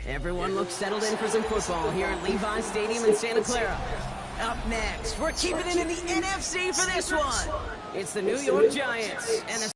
Everyone looks settled in for some football here at Levi's Stadium in Santa Clara. Up next, we're keeping it in the NFC for this one. It's the New York Giants and the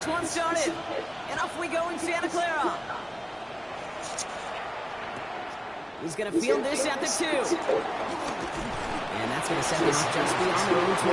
one started, and off we go in Santa Clara. He's going to field this at the 2. And that's going to set him off just beyond their own 20.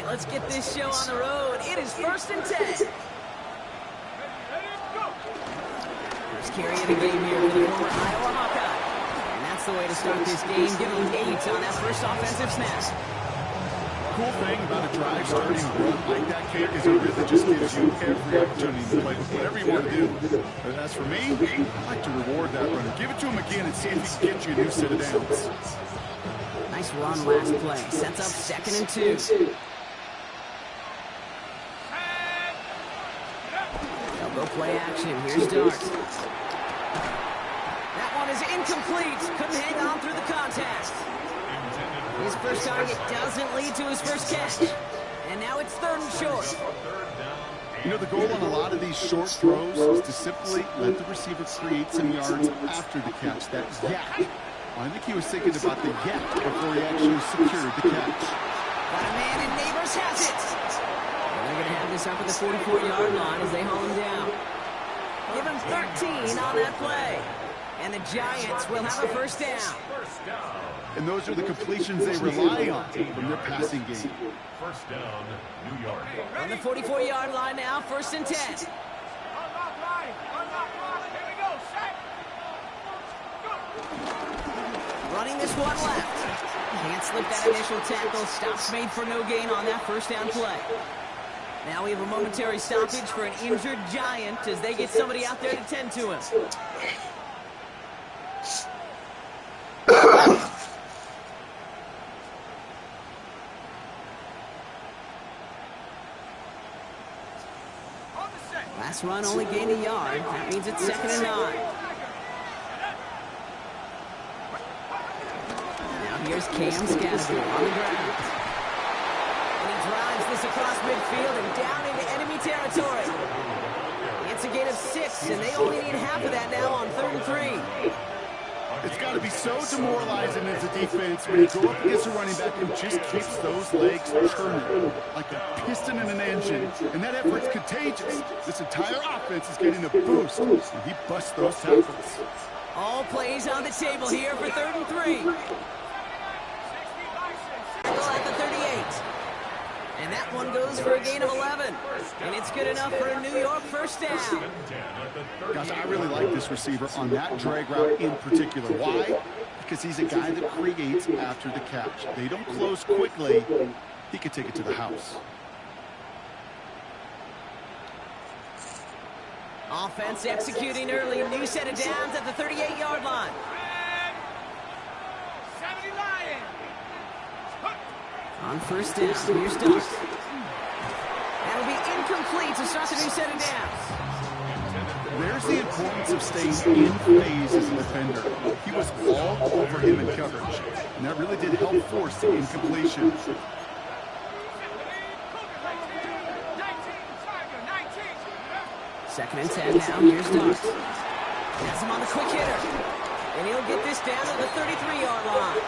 Let's get this show on the road. It is 1st and 10. First carry of the game here for the former Iowa Hawkeye. And that's the way to start this game. Give them 8 on that first offensive snap. Cool thing about a drive starting a run like that, Kate, is it really just gives you every opportunity to play whatever you want to do. But as for me, I like to reward that runner. Give it to him again and see if he can get you a new set of downs. Nice run last play. Sets up 2nd and 2. Go play action. Here's Dart. That one is incomplete. Couldn't hang on through the contact. His first target doesn't lead to his first catch. And now it's 3rd and short. You know, the goal on a lot of these short throws is to simply let the receiver create some yards after the catch. That yak. Well, I think he was thinking about the yak before he actually secured the catch. Got a man, and Neighbors has it. They're going to have this up at the 44-yard line as they haul him down. Give him 13 on that play. And the Giants will have a first down. And those are the completions they rely on from their passing game. First down, New York. On the 44-yard line now, 1st and 10. Running this one left. Can't slip that initial tackle. Stops made for no gain on that first down play. Now we have a momentary stoppage for an injured Giant as they get somebody out there to tend to him. Last run only gained a yard. That means it's 2nd and 9. Now here's Cam Scatterby on the ground. Drives this across midfield and down into enemy territory. It's a gain of 6, and they only need half of that now on 3rd and 3. It's got to be so demoralizing as a defense when you go up against a running back who just keeps those legs turning like a piston in an engine. And that effort's contagious. This entire offense is getting a boost, and he busts those tackles. All plays on the table here for 3rd and 3. At the 38. And that one goes for a gain of 11. And it's good enough for a New York first down. Guys, I really like this receiver on that drag route in particular. Why? Because he's a guy that creates after the catch. They don't close quickly. He could take it to the house. Offense executing early. New set of downs at the 38-yard line. On first down, here's Dart. That'll be incomplete to start the new set of downs. There's the importance of staying in phase as a defender. He was all over him in coverage, and that really did help force the incompletion. Second and 10 now, here's Dart. Has him on the quick hitter. And he'll get this down to the 33-yard line.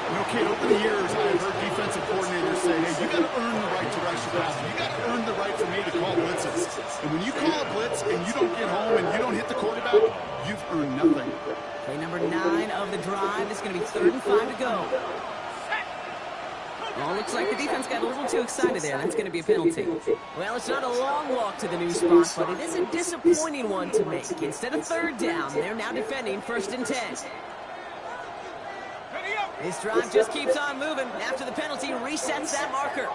You know, Kate, over the years, I've heard defensive coordinators say, hey, you got to earn the right to rush the passer. You got to earn the right for me to call blitzes. And when you call a blitz and you don't get home and you don't hit the quarterback, you've earned nothing. Play number 9 of the drive. It's going to be 3rd and 5 to go. Oh, looks like the defense got a little too excited there. That's going to be a penalty. Well, it's not a long walk to the new spot, but it is a disappointing one to make. Instead of third down, they're now defending 1st and 10. This drive just keeps on moving. After the penalty, resets that marker.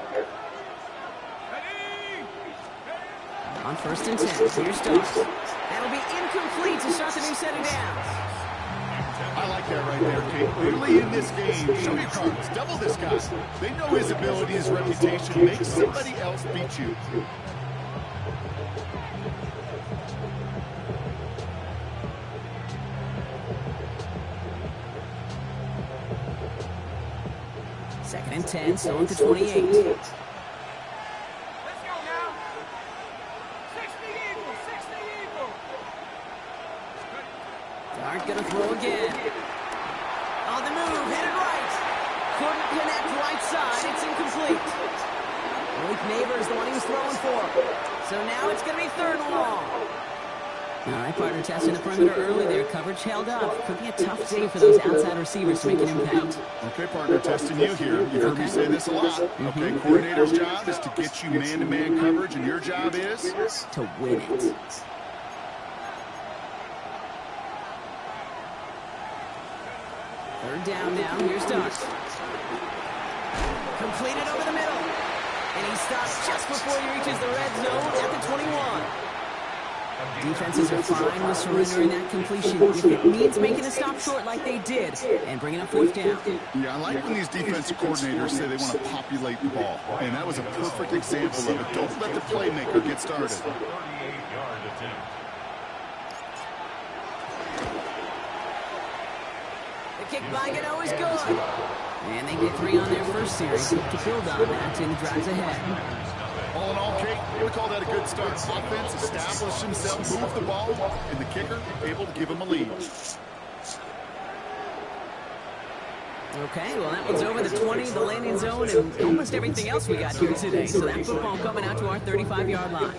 On 1st and 10, here's Starks. That'll be incomplete to start the new set of downs. I like that right there, Kate. Early in this game, show your cards. Double this guy. They know his ability, his reputation. Make somebody else beat you. Second and 10, still at the 28. Dart gonna throw again. On the move, hit it right. Couldn't connect right side, it's incomplete. Malik Neighbors, the one he was throwing for. So now it's gonna be 3rd and long. All right, partner, testing the perimeter early there. Coverage held up. Could be a tough day for those outside receivers to make an impact. Okay, partner, testing you here. You've heard me say this a lot. Okay, coordinator's job is to get you man-to-man coverage, and your job is? To win it. Third down now. Here's Starks. Completed over the middle. And he stops just before he reaches the red zone at the 21. Defenses are fine with surrendering that completion if it means making a stop short like they did and bringing up 4th down. Yeah, I like when these defensive coordinators say they want to populate the ball. And that was a perfect example of it. Don't let the playmaker get started. 38-yard attempt. The kick by Gano is good. And they get 3 on their first series. Hope to build on that in the drives ahead. All in all, Kate, I'm going to call that a good start. Offense established himself, moved the ball, and the kicker able to give him a lead. Okay, well, that one's over the 20, the landing zone, and almost everything else we got here today. So that football coming out to our 35-yard line.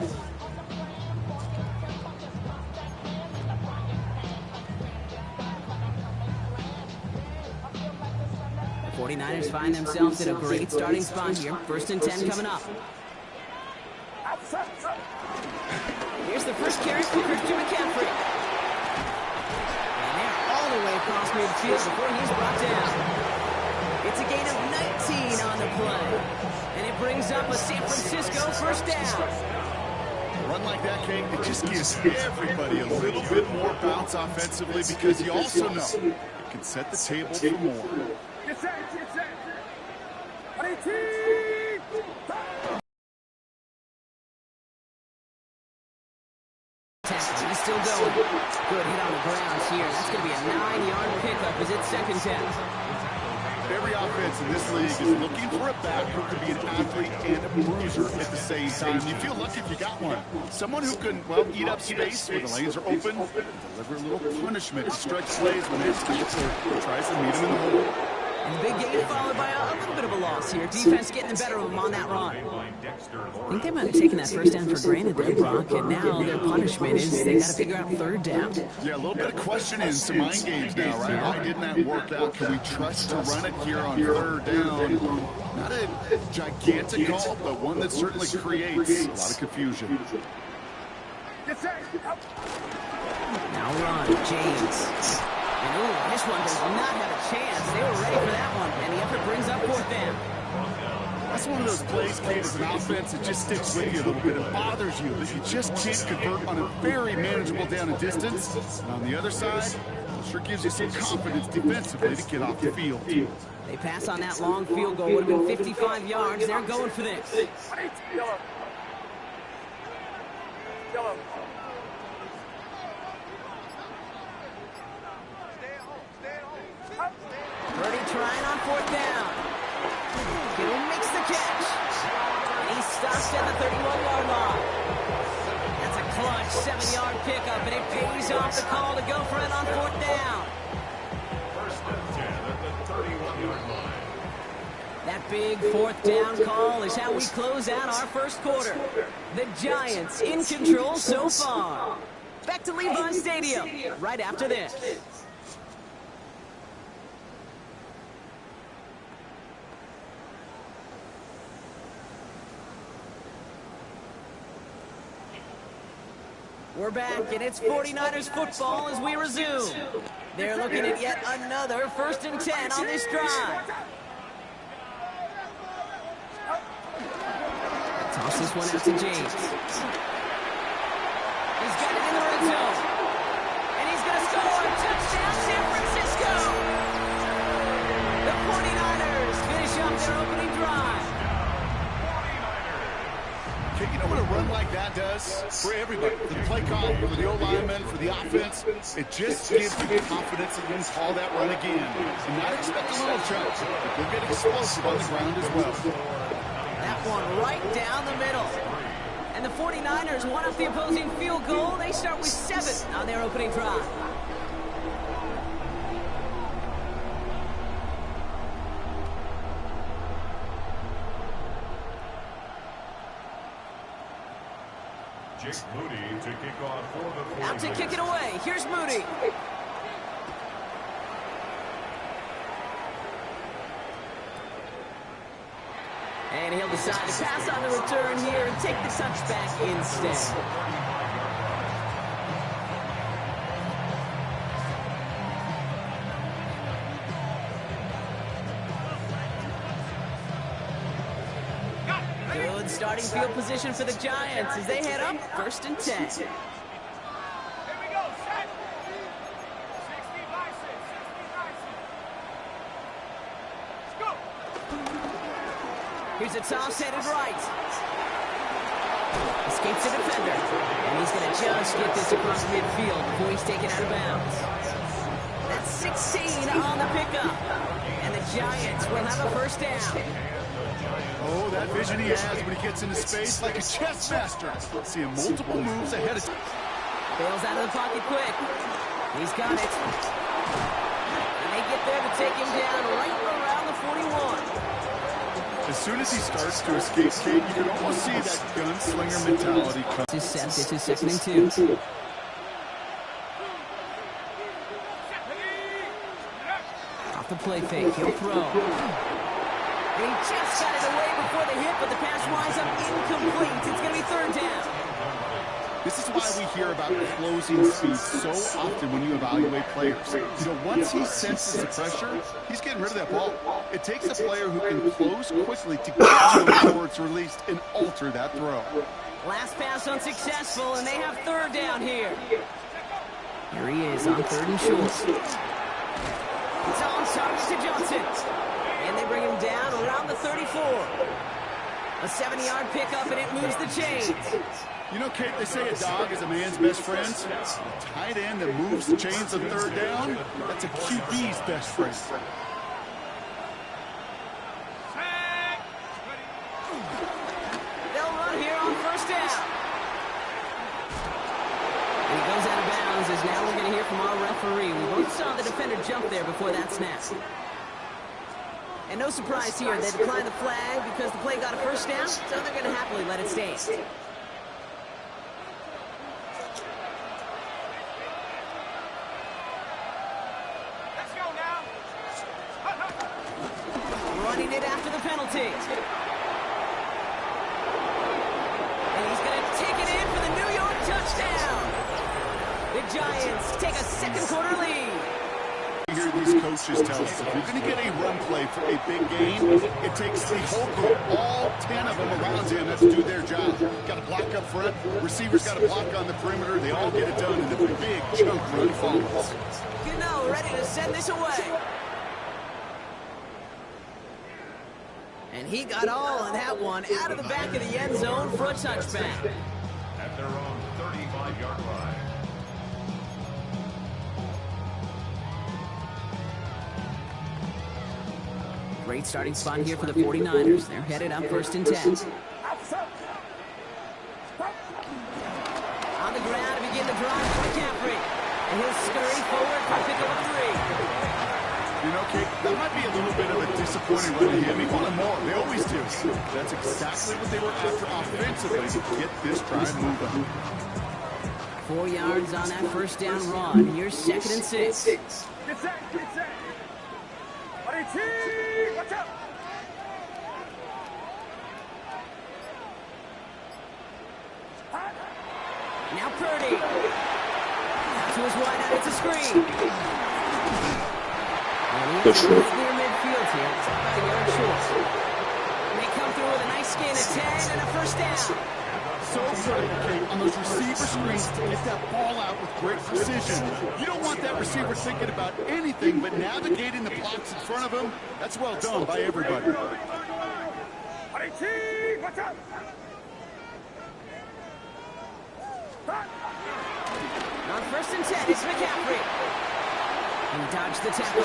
The 49ers find themselves in a great starting spot here. 1st and 10 coming up. Here's the first carry for Christian McCaffrey. And they're all the way across midfield before he's brought down. It's a gain of 19 on the play. And it brings up a San Francisco 1st down. A run like that, Kate, it just gives everybody a little bit more bounce offensively because you also know it can set the table for more. Get set. He's still going. Good hit on the ground here. That's going to be a 9-yard pickup as it's 2nd down. Every offense in this league is looking for a back who can be an athlete and a bruiser at the same time. You feel lucky if you got one. Someone who can, well, eat up space when the lanes are open, deliver a little punishment, stretch plays when it's tries to meet them in the hole. And the big gain followed by a little bit of a loss here. Defense getting the better of them on that run. I think they might have taken that 1st down for granted there, Brock, and now their punishment is they got to figure out 3rd down. Yeah, a little bit of questioning, some mind games now, right? Why didn't that work out? Can we trust to run it here on 3rd down? Not a gigantic call, but one that certainly creates a lot of confusion. Now run, James. And ooh, this one does not have a chance. They were ready for that one, and the effort brings up 4th down. That's one of those plays, Kate, as an offense that just sticks with you a little bit. It bothers you that you just can't convert on a very manageable down and distance. And on the other side, it sure gives you some confidence defensively to get off the field. They pass on that long field goal. Would have been 55 yards. They're going for this. Purdy trying on 4th down. Hill makes the catch. And he stops at the 31-yard line. That's a clutch 7-yard pickup, and it pays off the call to go for it on 4th down. 1st and 10 at the 31-yard line. That big 4th down call is how we close out our 1st quarter. The Giants in control so far. Back to Levi Stadium right after this. We're back, and it's 49ers football as we resume. They're looking at yet another 1st and 10 on this drive. Toss this one out to James. He's got it in the red zone. And he's going to score. Touchdown, San Francisco. The 49ers finish up their opening drive. Okay, you know what a run like that does for everybody? For the play call, for the O-lineman, for the offense. It just gives you confidence that you can call that run again. And not expect a little chunk. You'll get explosive on the ground as well. That one right down the middle. And the 49ers want up the opposing field goal. They start with 7 on their opening drive. Jake Moody to kick off for the 49ers. Out to kick it away. Here's Moody. And he'll decide to pass on the return here and take the touchback instead. Good starting field position for the Giants as they head up 1st and 10. Here we go, set. 60 by 6, 60 by 6. Let's go. Here's a toss headed right. Escapes the defender. And he's going to just get this across midfield before he's taken out of bounds. That's 16 on the pickup. And the Giants will have a 1st down. Oh, that vision he has when he gets into space like a chess master. Seeing multiple moves ahead of time. Bails out of the pocket quick. He's got it. And they get there to take him down right around the 41. As soon as he starts to escape, Kate, you can almost see that gunslinger mentality come. This is set. This is 2nd and 2. Off the play fake. He'll throw. He just got it away before the hit, but the pass winds up incomplete. It's going to be 3rd down. This is why we hear about closing speed so often when you evaluate players. You know, once he senses the pressure, he's getting rid of that ball. It takes a player who can close quickly to get to it before it's released and alter that throw. Last pass unsuccessful, and they have 3rd down here. Here he is on 3rd and short. It's on target to Johnson. And they bring him down around the 34. A 70-yard pickup, and it moves the chains. You know, Kate, they say a dog is a man's best friend. A tight end that moves the chains on 3rd down, that's a QB's best friend. They'll run here on 1st down. And he goes out of bounds as now we're going to hear from our referee. We both saw the defender jump there before that snap. And no surprise here, they declined the flag because the play got a 1st down, so they're going to happily let it stand. Let's go now. Running it after the penalty. And he's going to take it in for the New York touchdown. The Giants take a 2nd quarter lead. You hear these coaches tell us, if you're going to get a run play for a big game, it takes the whole group, all 10 of them around him, to do their job. Got to block up front, receivers got to block on the perimeter, they all get it done, and the big chunk run follows. You know, ready to send this away. And he got all on that one out of the back of the end zone for a touchback. At their own 35-yard line. Great starting spot here for the 49ers. They're headed up 1st and 10. On the ground to begin the drive for McCaffrey. And he'll scurry forward for a pickup of 3. You know, Kate, that might be a little bit of a disappointing run to him. He wanted more. They always do. That's exactly what they were after offensively to get this drive moving. 4 yards on that 1st down run. Here's 2nd and 6. Get set, get set. Watch out. Now Purdy. To his wide out, it's a screen. And he is right near midfield here. It's about a yard short. And they come through with a nice gain of 10 and a first down. So critical, Kate, on those receiver screens to get that ball out with great precision. You don't want that receiver thinking about anything but navigating the blocks in front of him. That's well done by everybody. On first and 10, it's McCaffrey. He dodged the tackle.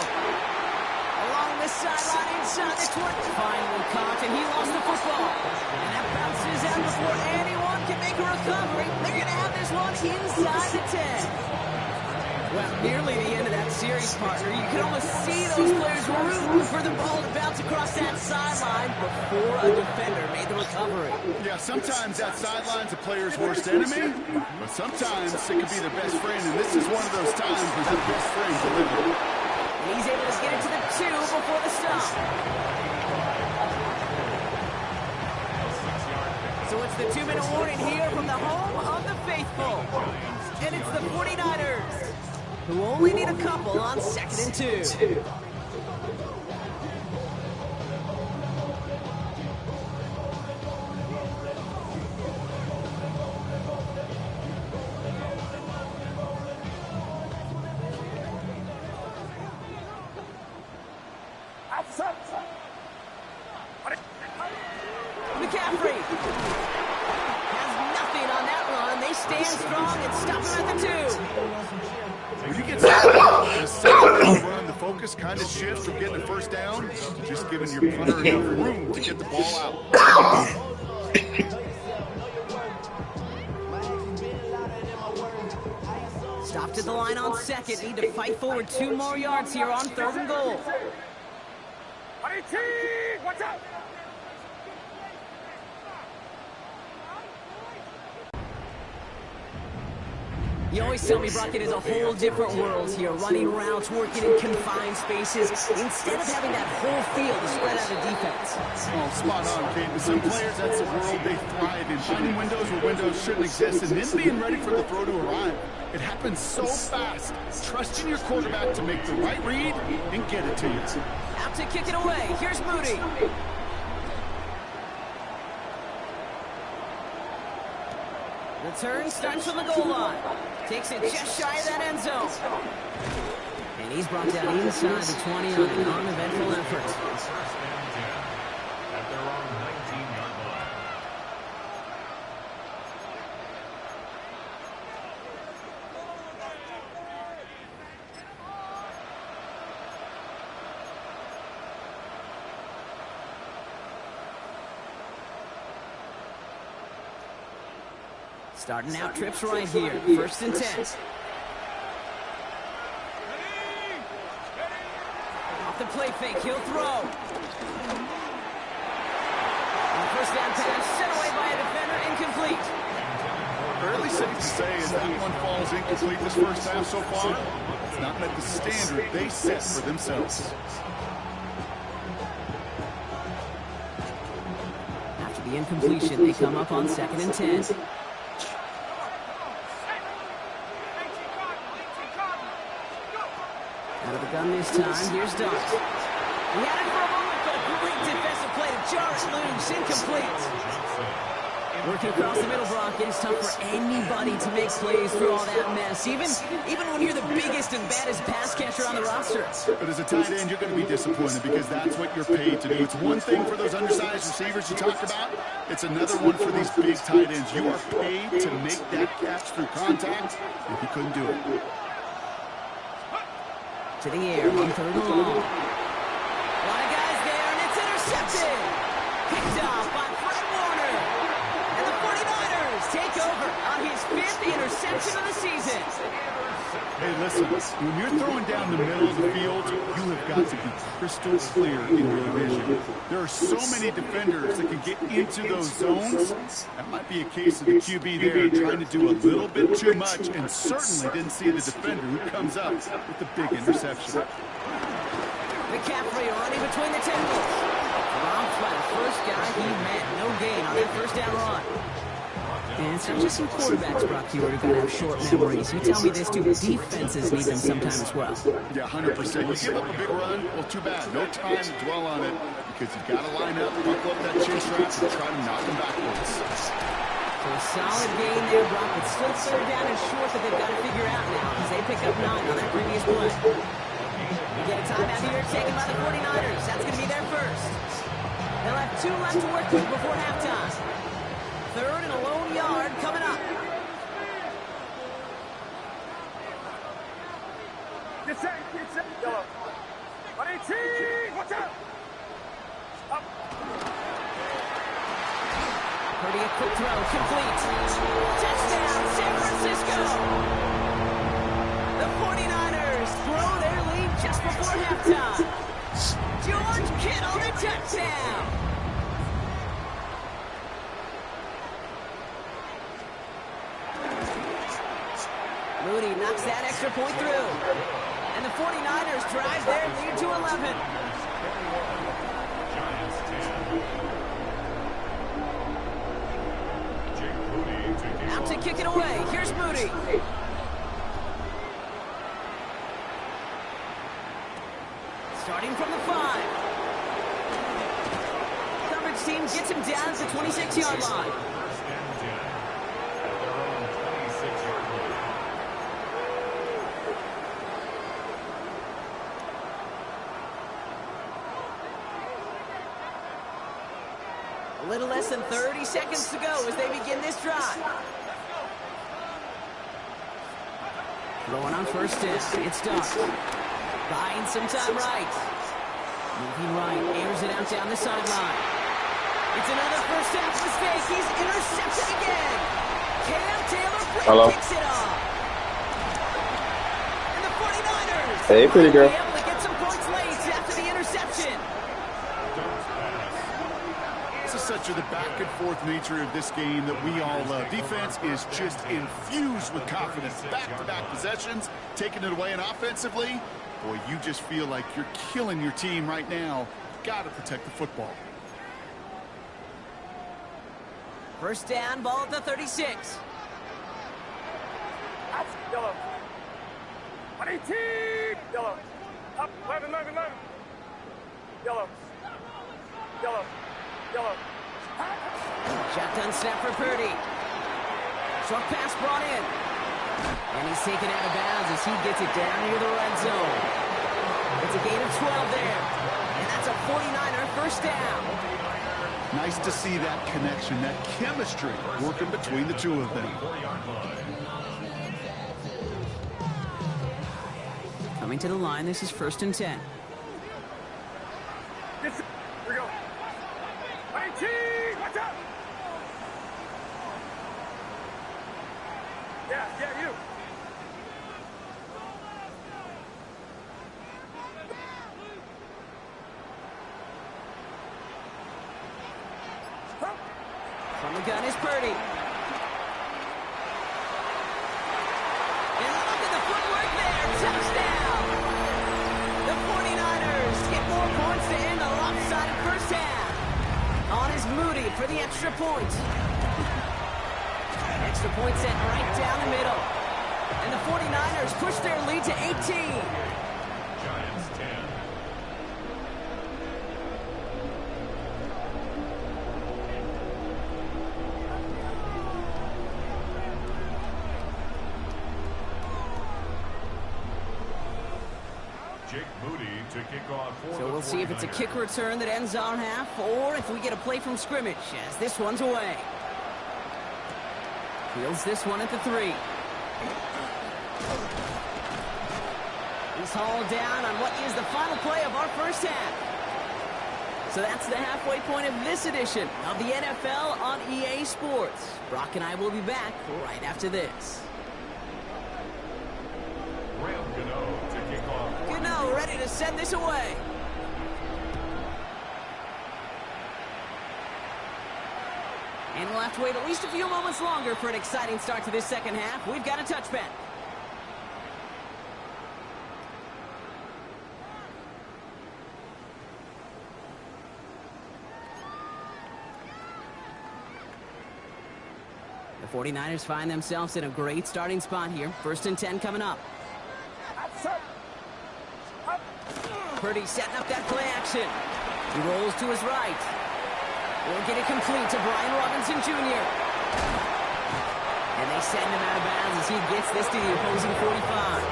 Along the sideline, inside the 20. Finally caught, and he lost the football. And that bounces out before anyone can make a recovery. They're going to have this one inside the 10. Well, nearly the end of that series, partner. You can almost see those players rooting for the ball to bounce across that sideline before a defender made the recovery. Yeah, sometimes that sideline's a player's worst enemy, but sometimes it can be their best friend, and this is one of those times where the best friend delivered. And he's able to get it to the 2 before the stop. So it's the 2-minute warning here from the home of the faithful. And it's the 49ers, who only need a couple on 2nd and 2. McCaffrey has nothing on that run. They stand strong and stop him at the 2. When you get the second run, the focus kind of shifts from getting the first down to just giving your punter enough room to get the ball out. Stopped at the line on 2nd. Need to fight forward 2 more yards here on 3rd and goal. Watch out! You always tell me, Brock, it is a whole different world here, running routes, working in confined spaces, instead of having that whole field to spread out a defense. Oh, spot on, Kate. With some players, that's the world they thrive in. Finding windows where windows shouldn't exist, and then being ready for the throw to arrive. It happens so fast. Trusting your quarterback to make the right read and get it to you. Out to kick it away. Here's Moody. The turn starts from the goal line. Takes it just shy of that end zone. And he's brought down inside the 20 on an uneventful effort. First and 10 at their own 19-yard line. Starting out trips right here. First and 10. Off the play fake, he'll throw. And the first down pass sent away by a defender, incomplete. Fairly safe to say as that one falls incomplete this first half so far, it's not met the standard they set for themselves. After the incompletion, they come up on 2nd and 10. Out of the gun this time, here's Duck. He had it for a moment, but a great defensive play to jar it loose, incomplete. Working across the middle, Brock, it is tough for anybody to make plays through all that mess, even when you're the biggest and baddest pass catcher on the roster. But as a tight end, you're going to be disappointed because that's what you're paid to do. It's one thing for those undersized receivers you talked about. It's another one for these big tight ends. You are paid to make that catch through contact, and you couldn't do it. To the air on 3rd and long. A lot of guys there, and it's intercepted. Picked off by Fred Warner. And the 49ers take over on his 5th interception of the season. Hey, listen, when you're throwing down the middle of the field, you have got to be crystal clear in your vision. There are so many defenders that can get into those zones. That might be a case of the QB there trying to do a little bit too much and certainly didn't see the defender who comes up with the big interception. McCaffrey running between the tackles. Robbed by the first guy he met. No gain on that first down run. And it's not just some quarterbacks, Brock Hewitt, who have short memories. You tell me this, too. Defenses need them sometime as well. Yeah, 100%. You give up a big run, well, too bad. No time to dwell on it because you've got to line up, buckle up that chin strap, and try to knock them backwards. So a solid gain there, Brock, but still third down and short that they've got to figure out now because they pick up 9 on that previous play. We get a timeout here taken by the 49ers. That's going to be their first. They'll have 2 left to work with before halftime. Third and a lone yard coming up. Get set. Yellow. 118. Watch out. Up. Purdy, a quick throw, complete. Touchdown, San Francisco. The 49ers throw their lead just before halftime. George Kittle, the touchdown. Moody knocks that extra point through. And the 49ers drive their lead to 11. Giants 10. Jake Moody to kick Out to off. kick it away. Here's Moody. Starting from the 5. Coverage team gets him down at the 26-yard line. First and 10. At their own 26-yard line. A little less than 30 seconds to go as they begin this drive. Throwing on first down. It's Dark. Buying some time right. Moving right. Airs it out down the sideline. It's another first half mistake. He's intercepted again. Cam Taylor kicks it off. And the 49ers Hey, pretty girl. will be able to get some points late after the interception. This is such the back and forth nature of this game that we all love. Defense is just infused with confidence. Back-to-back possessions, taking it away, and offensively, boy, you just feel like you're killing your team right now. Got to protect the football. First down, ball at the 36. Out. Yellow. 118. Yellow. Up. 11. Yellow. Shotgun snap for Purdy. Short pass brought in. And he's taken out of bounds as he gets it down near the red zone. It's a gain of 12 there. And that's a 49er first down. Nice to see that connection, that chemistry working between the two of them. 4-yard line. Coming to the line, this is first and 10. Here we go. 18. Watch out. Yeah, you. From the gun is Purdy. And look at the footwork there. Touchdown. The 49ers get more points to end the lopsided first half. On is Moody for the extra point. Extra point sent right down the middle. And the 49ers push their lead to 18. Giants 10. Jake Moody to kick off for So the we'll see if it's a 49ers. kick return that ends our half, or if we get a play from scrimmage as this one's away. Fields this one at the 3. He's hauled down on what is the final play of our first half. So that's the halfway point of this edition of the NFL on EA Sports. Brock and I will be back right after this. Graham Gano to kick off. Gano ready to send this away. And we'll have to wait at least a few moments longer for an exciting start to this second half. We've got a touchback. The 49ers find themselves in a great starting spot here. 1st and 10 coming up. Purdy setting up that play action. He rolls to his right. Will get it complete to Brian Robinson Jr. And they send him out of bounds as he gets this to the opposing 45.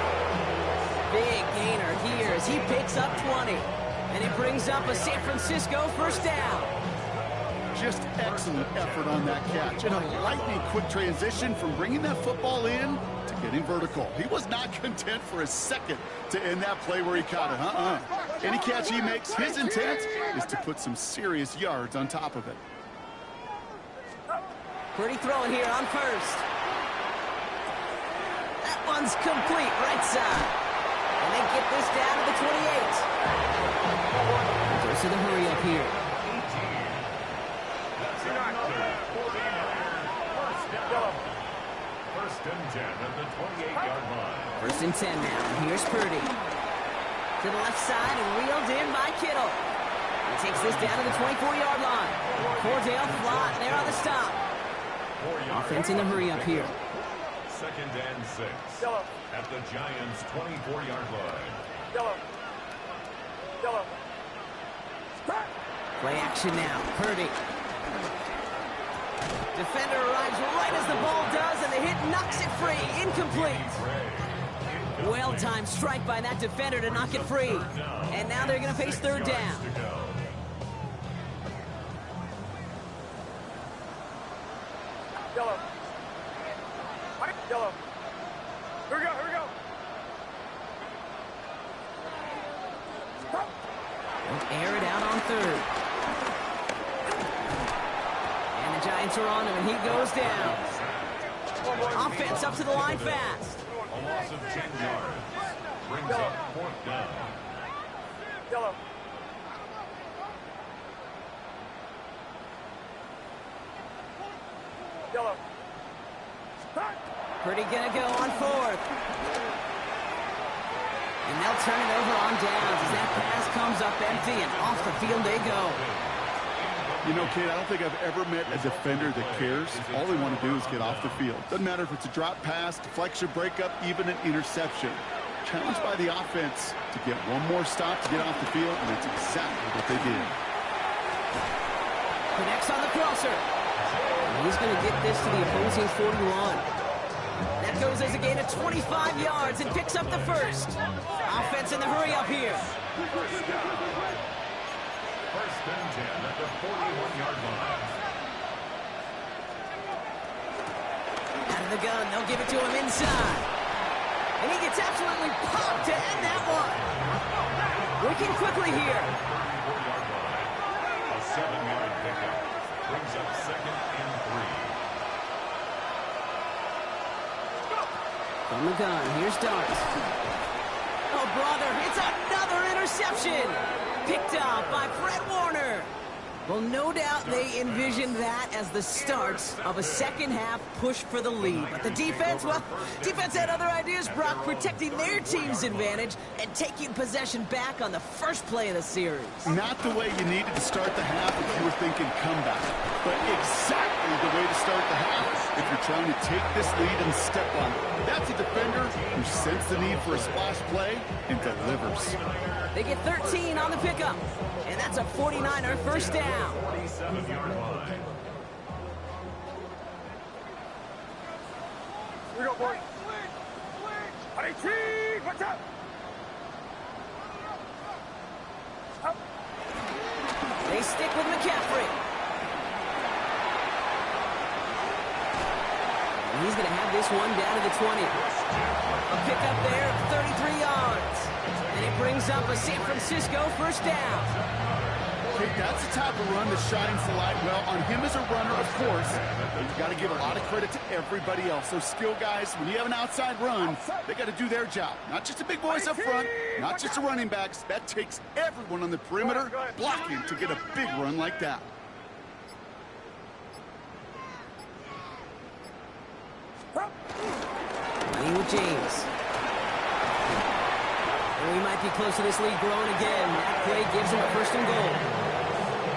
Big gainer here as he picks up 20. And it brings up a San Francisco 1st down. Just excellent effort on that catch. And a lightning quick transition from bringing that football in to getting vertical. He was not content for a second to end that play where he caught it. Any catch he makes, his intent is to put some serious yards on top of it. Pretty throwing here on 1st. That one's complete, right side. And they get this down to the 28. Goes to the hurry up here. First and 10 at the 28-yard line. 1st and 10 now. Here's Purdy. To the left side and reeled in by Kittle. He takes this down to the 24-yard line. Cordell Flott there on the stop. Offense in the hurry up here. 2nd and 6 at the Giants' 24-yard line. Play action now. Purdy. Defender arrives right as the ball does, and the hit knocks it free. Incomplete. Well-timed strike by that defender to knock it free. And now they're going to face 3rd down. Here we go. They'll air it out on 3rd. And the Giants are on him, and he goes down. Offense up to the line fast. A loss of 10 yards. Brings up 4th down. Purdy gonna go on 4th. And they'll turn it over on downs as that pass comes up empty, and off the field they go. You know, Kate, I don't think I've ever met a defender that cares. All they want to do is get off the field. Doesn't matter if it's a drop pass, deflection, breakup, even an interception. Challenged by the offense to get one more stop to get off the field, and that's exactly what they did. Connects on the crosser. And he's going to get this to the opposing 41. That goes as a gain of 25 yards and picks up the 1st. Offense in the hurry up here. 1st and 10 at the 41-yard line. Out of the gun, they'll give it to him inside. And he gets absolutely popped to end that one. Working quickly here. 34-yard line. A 7-yard pickup. Brings up 2nd and 3. From the gun, here's Darts. Oh, brother, it's another interception. Picked off by Fred Warner. Well, no doubt they envisioned that as the start of a second-half push for the lead. But the defense, well, defense had other ideas, Brock, protecting their team's advantage and taking possession back on the first play of the series. Not the way you needed to start the half if you were thinking comeback, but exactly the way to start the half if you're trying to take this lead and step on it. That's a defender who sensed the need for a splash play and delivers. They get 13 on the pickup, and that's a 49er 1st down. 47-yard line. Here we go, boy. Watch out. They stick with McCaffrey. And he's going to have this one down to the 20. A pickup there of 33 yards. And it brings up a San Francisco 1st down. Okay, that's the type of run that shines the light well on him as a runner, of course. But you've got to give a lot of credit to everybody else. Those skill guys, when you have an outside run, they got to do their job. Not just the big boys up front, not just the running backs. That takes everyone on the perimeter blocking to get a big run like that. Running with James. And we might be close to this lead growing again. That play gives him a 1st and goal.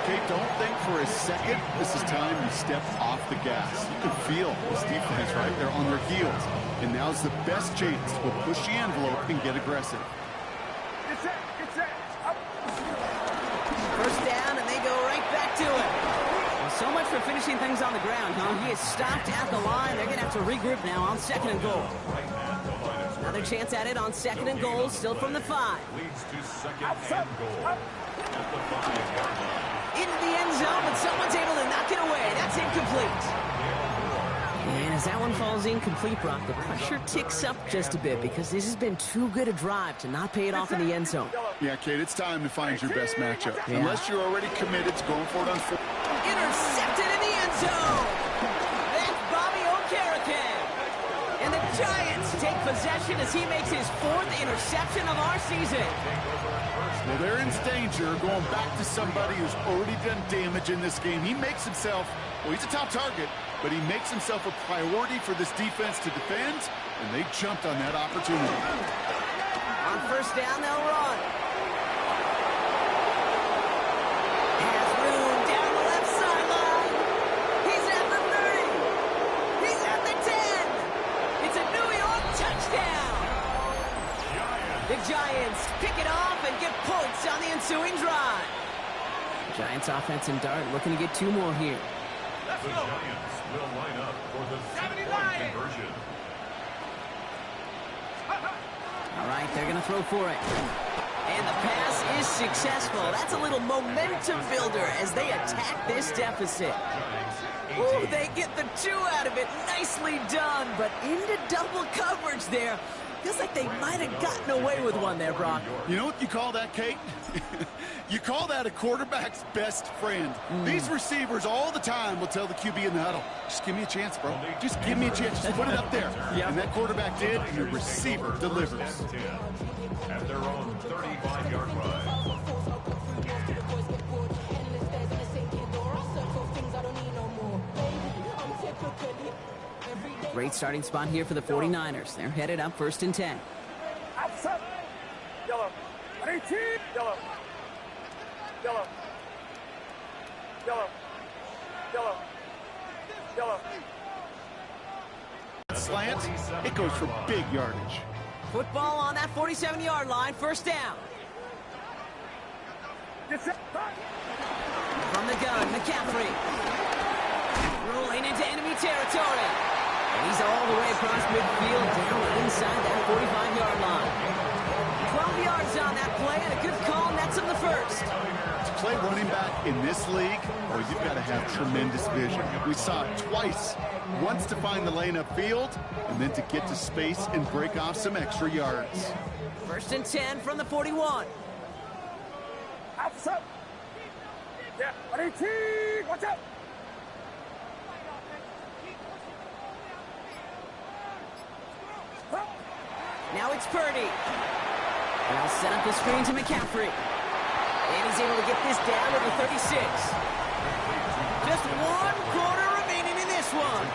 Okay, don't think for a second this is time you step off the gas. You can feel this defense right there on their heels. And now's the best chance to push the envelope and get aggressive. Get set, get set. Up. First down, and they go right back to it. Well, so much for finishing things on the ground, huh? He is stopped at the line. They're going to have to regroup now on 2nd and goal. Another chance at it on 2nd and goal, still from the 5. Leads to 2nd and goal. At the 5-yard line. Into the end zone, but someone's able to knock it away. That's incomplete. And as that one falls incomplete, Brock, the pressure ticks up just a bit because this has been too good a drive to not pay it off in the end zone. Yeah, Kate, it's time to find your best matchup. Yeah. Unless you're already committed to going for it on 4. Intercepted in the end zone. That's Bobby Okereke. And the Giants take possession as he makes his 4th interception of our season. Well, they're in danger going back to somebody who's already done damage in this game. He makes himself, well, he's a top target, but he makes himself a priority for this defense to defend, and they jumped on that opportunity. On first down, they'll run. Has room down the left sideline. He's at the 30. He's at the 10. It's a New York touchdown. The Giants pick it off and get points on the ensuing drive. Giants offense and dart looking to get 2 more here. The Giants will line up for the 3-point conversion. All right, they're going to throw for it. And the pass is successful. That's a little momentum builder as they attack this deficit. Ooh, they get the 2 out of it. Nicely done, but into double coverage there. Feels like they might have gotten away with one there, Brock. You know what you call that, Kate? You call that a quarterback's best friend. These receivers all the time will tell the QB in the huddle, just give me a chance, bro. Just give me a chance. Just put it up there. Yep. And that quarterback did, and the receiver delivers. At their own 35-yard line. Great starting spot here for the 49ers. They're headed up 1st and 10. Outside. Yellow. 18. Yellow. Yellow. Yellow. Yellow. Yellow. Slant, it goes for big yardage. Football on that 47-yard line, 1st down. From the gun, McCaffrey. Rolling into enemy territory. And he's all the way across midfield, down inside that 45-yard line. 12 yards on that play, and a good call nets him the 1st. To play running back in this league, oh, you've got to have tremendous vision. We saw it twice. Once to find the lane upfield, and then to get to space and break off some extra yards. 1st and 10 from the 41. Outside. Yeah. 18. Watch out. Now it's Purdy. They'll set up the screen to McCaffrey. And he's able to get this down to the 36. Just 1 quarter remaining in this one.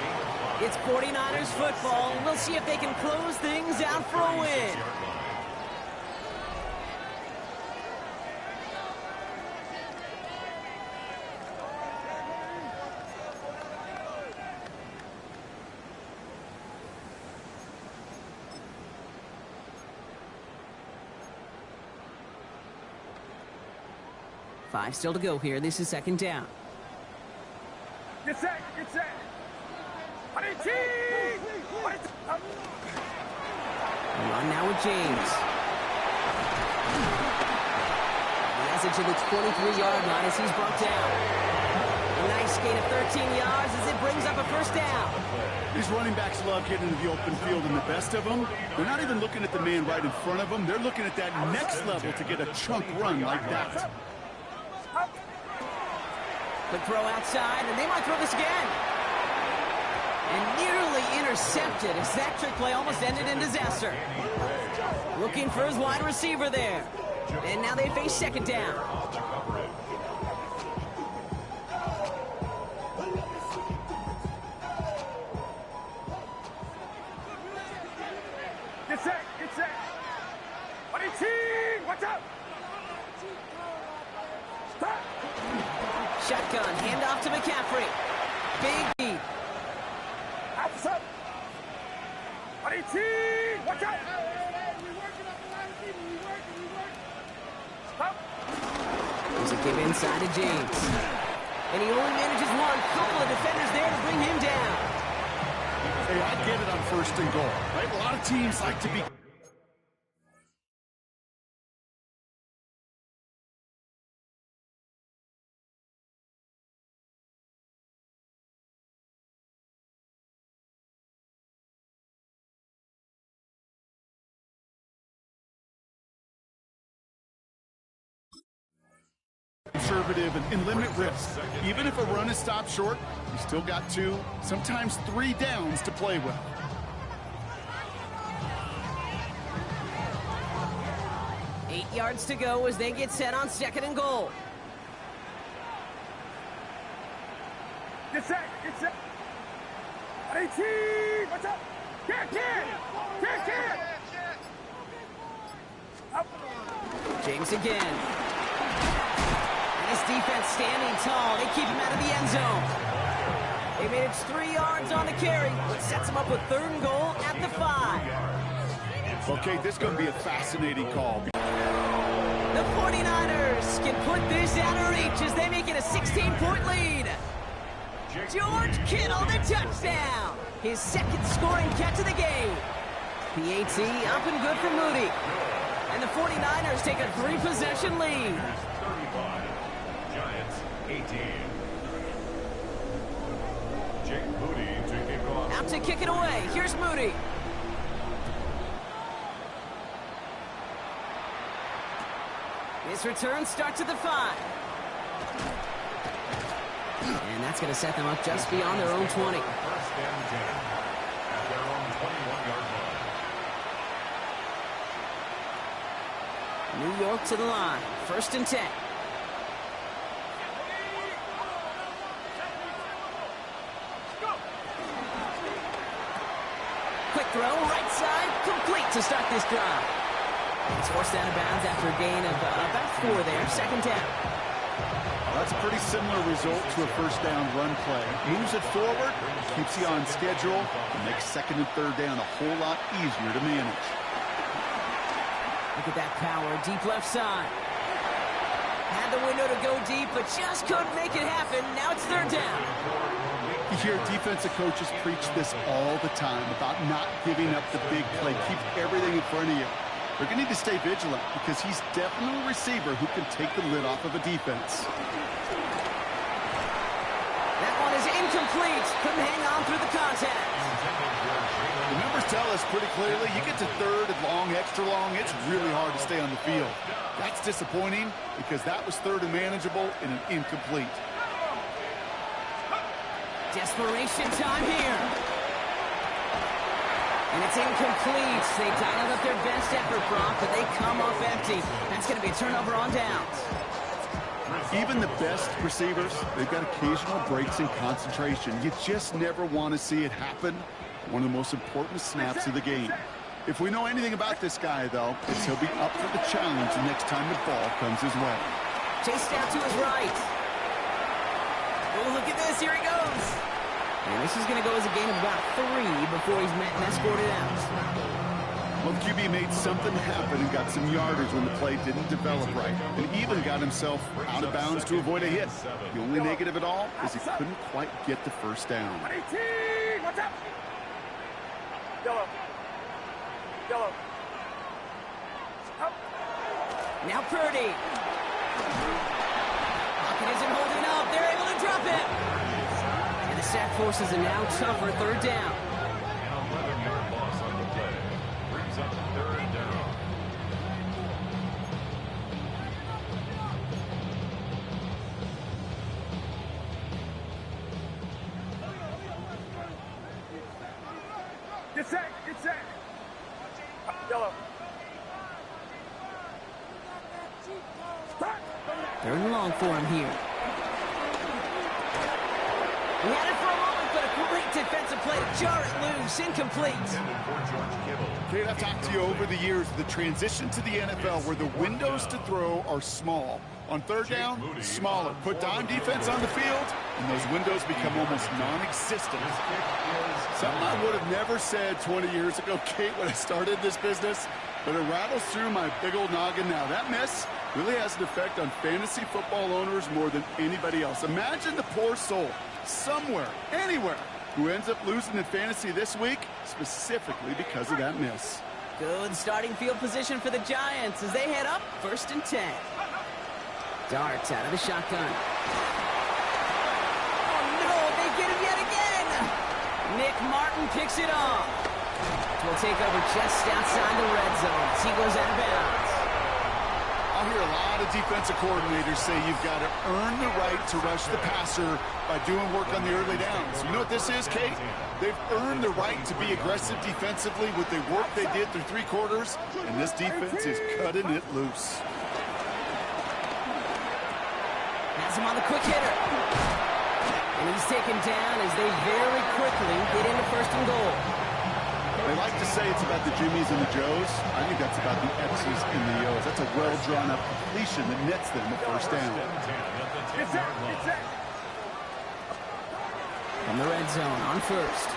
It's 49ers football. We'll see if they can close things out for a win. Five still to go here. This is 2nd down. Get set. Get set. 18. Run now with James. He has it to the 23-yard line as he's brought down. A nice gain of 13 yards as it brings up a 1st down. These running backs love getting into the open field, and the best of them, they're not even looking at the man right in front of them. They're looking at that next level to get a chunk run like that. Quick throw outside, and they might throw this again. And nearly intercepted as that trick play almost ended in disaster. Looking for his wide receiver there. And now they face 2nd down. Get set. Get set. 18. Watch out. Stop. Stop. Buddy team, watch out. We working up a lot of people. We working. Stop. There's a give inside to James. And he only manages one. Couple of defenders there to bring him down. Hey, I get it on first and goal, right? A lot of teams like to be conservative and limit risk. Even if a run is stopped short, you still got 2, sometimes 3 downs to play with. Eight yards to go as they get set on second and goal. Get set. Buddy team, watch out. Can. Up. James again. This defense standing tall. They keep him out of the end zone. They managed 3 yards on the carry, which sets them up with third and goal at the 5. Okay, this is going to be a fascinating call. The 49ers can put this out of reach as they make it a 16-point lead. George Kittle, the touchdown. His second scoring catch of the game. PAT up and good for Moody. And the 49ers take a 3-possession lead. 35. Giants 18. Jake Moody to kick off. Out to kick it away. Here's Moody. His return starts at the 5. And that's going to set them up just beyond their own 20. First and 10 at their own 21-yard line. New York to the line. First and 10. Quick throw, right side, complete to start this drive. It's forced out of bounds after a gain of about 4 there. Second down. That's a pretty similar result to a first down run play. Moves it forward, keeps you on schedule, and makes second and third down a whole lot easier to manage. Look at that power, deep left side. Had the window to go deep, but just couldn't make it happen. Now it's third down. You hear defensive coaches preach this all the time about not giving up the big play. Keep everything in front of you. They're going to need to stay vigilant because he's definitely a receiver who can take the lid off of a defense. That one is incomplete. Couldn't hang on through the contact. The numbers tell us pretty clearly, you get to third and long, extra long, it's really hard to stay on the field. That's disappointing because that was third and manageable and an incomplete. Desperation time here. And it's incomplete. They dialed up their best effort, Brock, but they come off empty. That's going to be a turnover on downs. Even the best receivers, they've got occasional breaks in concentration. You just never want to see it happen. One of the most important snaps of the game. If we know anything about this guy, though, it's he'll be up for the challenge the next time the ball comes his way. Chased out to his right. Oh, look at this. Here he goes. And this is going to go as a gain of about 3 before he's met and escorted out. Well, the QB made something happen and got some yardage when the play didn't develop right. And even got himself out of bounds to avoid a hit. The only negative at all is he couldn't quite get the first down. What's up? Yellow. Up. Now Purdy. Pocket isn't holding up. They're able to drop it. And the sack forces a now tougher third down. An 11-yard loss on the play. Brings up third down. Get set. Yellow. Third and long for him here. He had it for a moment, but a great defensive play to jar it loose. Incomplete. Kate, I've talked to you over the years, the transition to the NFL where the windows to throw are small. On third down, smaller. Put dime defense on the field, and those windows become almost non-existent. Something I would have never said 20 years ago, Kate, when I started this business, but it rattles through my big old noggin now. That miss really has an effect on fantasy football owners more than anybody else. Imagine the poor soul somewhere, anywhere, who ends up losing in fantasy this week, specifically because of that miss. Good starting field position for the Giants as they head up 1st and 10. Darts out of the shotgun. Oh, no, they get him yet again. Nick Martin picks it off. Will take over just outside the red zone as he goes out of bounds. I'll hear a lot of defensive coordinators say you've got to earn the right to rush the passer by doing work on the early downs. You know what this is, Kate? They've earned the right to be aggressive defensively with the work they did through 3 quarters, and this defense is cutting it loose. Has him on the quick hitter. And he's taken down as they very quickly get into 1st and goal. They like to say it's about the Jimmies and the Joes. I think that's about the X's and the O's. That's a well-drawn-up completion that nets them a 1st down. From the red zone on 1st.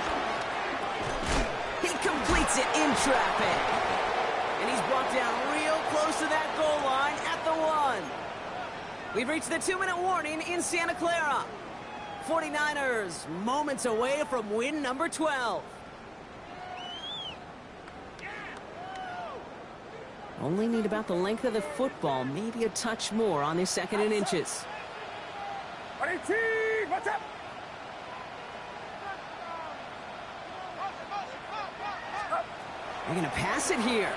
He completes it in traffic. And he's brought down real close to that goal line at the 1. We've reached the 2-minute warning in Santa Clara. 49ers moments away from win number 12. Only need about the length of the football, maybe a touch more on this 2nd and inches. What's up? They're going to pass it here.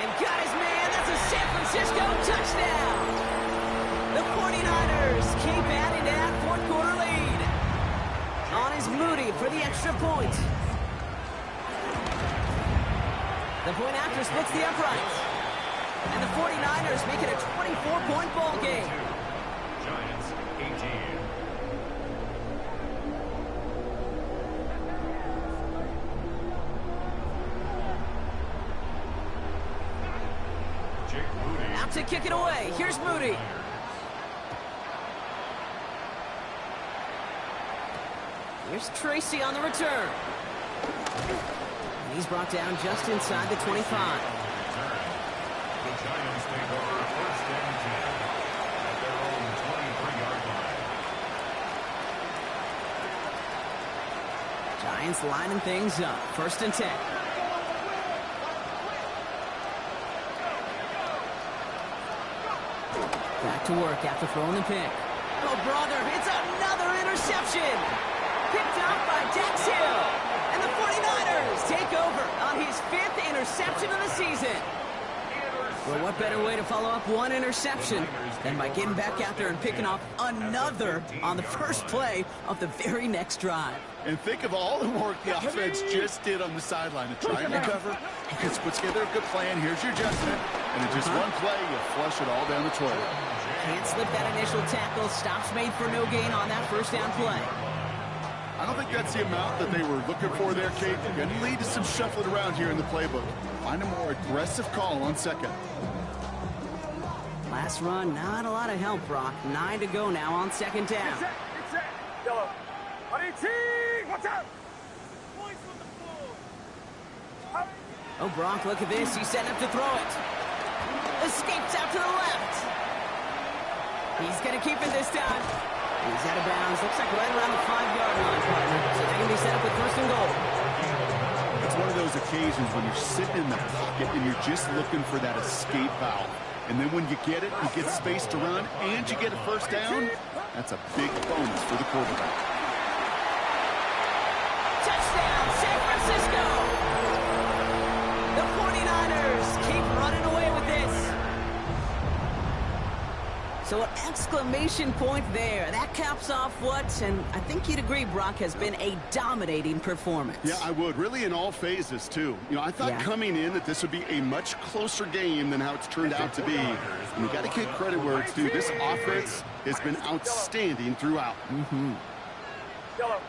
And got his man. That's a San Francisco touchdown. The 49ers keep adding to that 4th quarter lead. On is Moody for the extra point. The point after splits the uprights. And the 49ers make it a 24-point ball game. Giants 18. Out to kick it away. Here's Moody. Here's Tracy on the return. And he's brought down just inside the 25. The Giants take over 1st and 10 at their own 23-yard line. Giants lining things up. 1st and 10. Back to work after throwing the pick. Oh, brother, it's another interception. Picked off by Dax Hill. And the 49ers take over on his 5th interception of the season. Well, what better way to follow up one interception than by getting back out there and picking off another on the first play of the very next drive. And think of all the work the offense just did on the sideline to try and recover. You can put together a good plan. Here's your adjustment. And in just one play, you flush it all down the toilet. Can't slip that initial tackle. Stops made for no gain on that 1st down play. I don't think that's the amount that they were looking for there, Kate. Going to lead to some shuffling around here in the playbook. Find a more aggressive call on 2nd. Last run, not a lot of help, Brock. 9 to go now on 2nd down. Yellow. What's up? Points on the floor. Oh, Brock, look at this. He's setting up to throw it. Escapes out to the left. He's going to keep it this time. He's out of bounds. Looks like right around the 5-yard line, partner. So they're going to be set up with 1st and goal. It's one of those occasions when you're sitting in the pocket and you're just looking for that escape valve. And then when you get it, you get space to run, and you get a 1st down. That's a big bonus for the quarterback. Touchdown, San Francisco! The 49ers keep running away with this. So an exclamation point there. That caps off what, and I think you'd agree, Brock, has been a dominating performance. Yeah, I would. Really in all phases, too. You know, I thought coming in that this would be a much closer game than how it's turned out to be. And you got to give credit where it's due. This offense has been outstanding throughout. Yellow.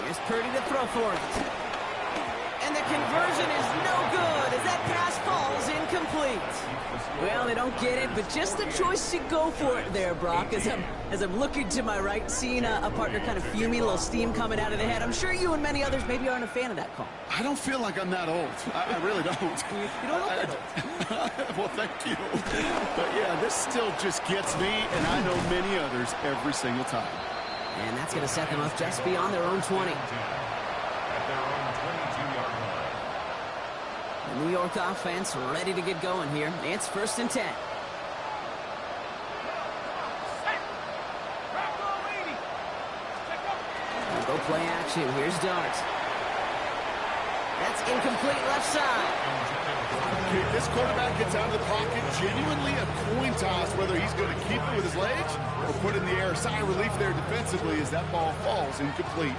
Here's Purdy to throw for it. And And the conversion is no good as that pass falls incomplete. Well, they don't get it, but just the choice to go for it there, Brock. As I'm looking to my right, seeing a partner kind of fuming, a little steam coming out of the head. I'm sure you and many others maybe aren't a fan of that call. I don't feel like I'm that old. I really don't. You don't look that old. Well, thank you. But yeah, this still just gets me, and I know many others every single time. And that's going to set them up just beyond their own 20. At their own 22-yard line. The New York offense ready to get going here. It's 1st and 10. We'll go play action. Here's Dart. That's incomplete left side. Okay, this quarterback gets out of the pocket, genuinely a coin toss whether he's going to keep it with his legs or put it in the air. Sigh of relief there defensively as that ball falls incomplete.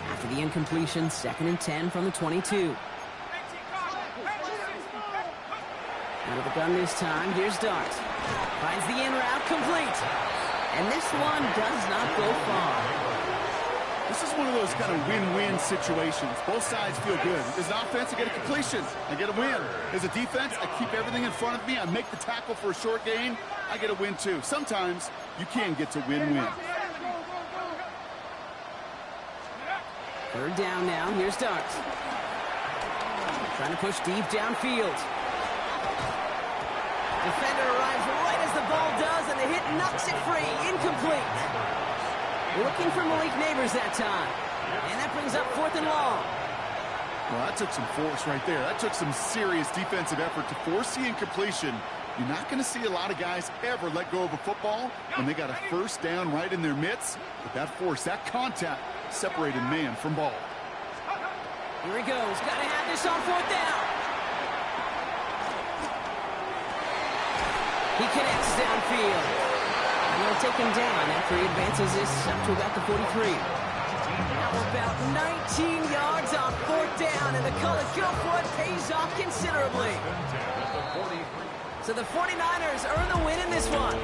After the incompletion, 2nd and 10 from the 22. Out of the gun this time, here's Dart. Finds the in route, complete. And this one does not go far. This is one of those kind of win-win situations. Both sides feel good. As an offense, I get a completion. I get a win. As a defense, I keep everything in front of me. I make the tackle for a short gain. I get a win, too. Sometimes you can get to win-win. 3rd down now. Here's Dart. Trying to push deep downfield. Defender arrives right as the ball does, and the hit knocks it free. Incomplete. Looking for Malik Neighbors that time. And that brings up 4th and long. Well, that took some force right there. That took some serious defensive effort to force the incompletion. You're not going to see a lot of guys ever let go of a football when they got a 1st down right in their midst. But that force, that contact, separated man from ball. Here he goes. Got to have this on 4th down. He connects downfield. I'm going to take him down after he advances this up to about the 43. Now about 19 yards on 4th down, and the call it go for it pays off considerably. So the 49ers earn the win in this one.